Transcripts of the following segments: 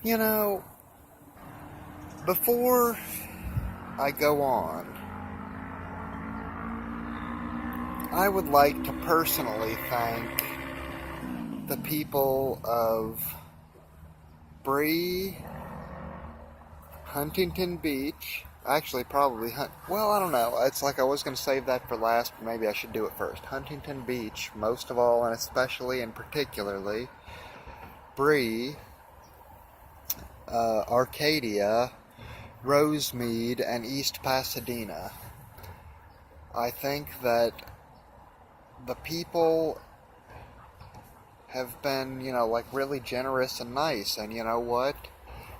You know, before I go on, I would like to personally thank the people of Bree, Huntington Beach. Actually, probably well, I don't know. It's like I was going to save that for last, but maybe I should do it first. Huntington Beach, most of all, and especially and particularly Bree, Arcadia, Rosemead, and East Pasadena. I think that the people have been, like really generous and nice, and you know what?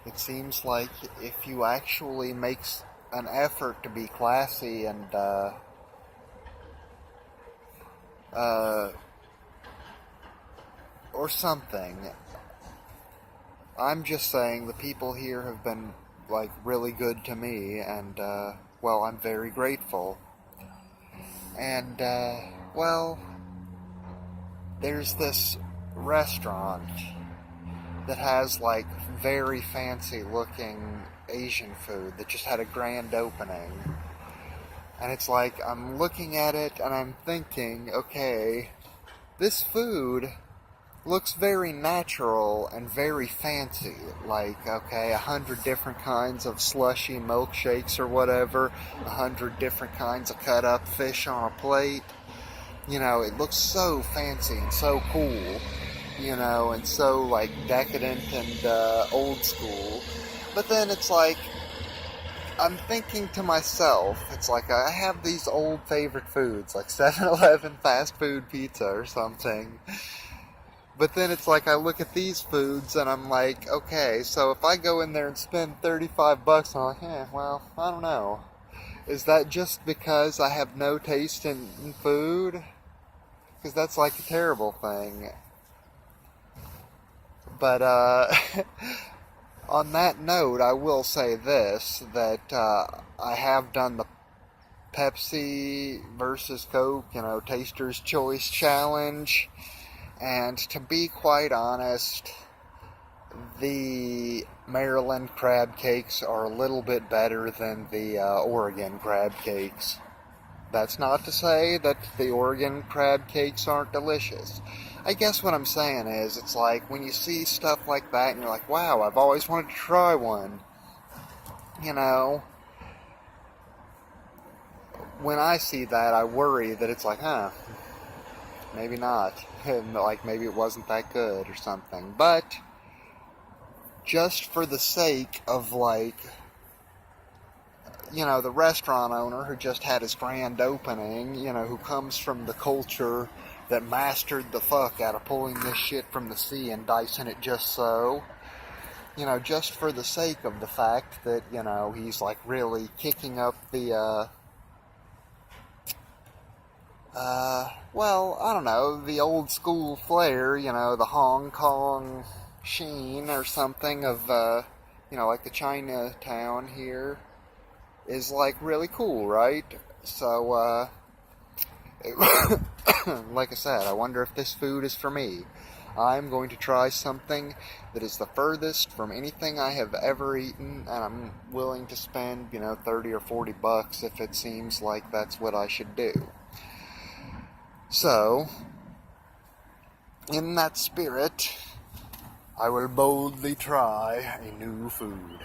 It seems like if you actually make an effort to be classy and uh, or something. I'm just saying the people here have been like really good to me, and well, I'm very grateful. And well, there's this restaurant that has like very fancy looking Asian food that just had a grand opening. And it's like, I'm looking at it and I'm thinking, okay, this food looks very natural and very fancy. Like, okay, 100 different kinds of slushy milkshakes or whatever, 100 different kinds of cut up fish on a plate. It looks so fancy and so cool, and so like decadent and old school. But then it's like, I'm thinking to myself, it's like I have these old favorite foods, like 7-Eleven fast food pizza or something. But then it's like I look at these foods and I'm like, okay, so if I go in there and spend $35, I'm like, well, I don't know. Is that just because I have no taste in food? Because that's like a terrible thing. But, on that note, I will say this, that I have done the Pepsi versus Coke, Taster's Choice Challenge. And to be quite honest, the Maryland crab cakes are a little bit better than the Oregon crab cakes. That's not to say that the Oregon crab cakes aren't delicious. I guess what I'm saying is, it's like when you see stuff like that and you're like, wow, I've always wanted to try one. When I see that, I worry that it's like, maybe not. Like, maybe it wasn't that good or something. But just for the sake of, like, the restaurant owner who just had his grand opening, who comes from the culture that mastered the fuck out of pulling this shit from the sea and dicing it just so, just for the sake of the fact that, he's like really kicking up the, well, I don't know, the old school flair, the Hong Kong sheen or something of, like the Chinatown here is like really cool, right? So, like I said, I wonder if this food is for me. I'm going to try something that is the furthest from anything I have ever eaten, and I'm willing to spend, 30 or 40 bucks if it seems like that's what I should do. So, in that spirit, I will boldly try a new food.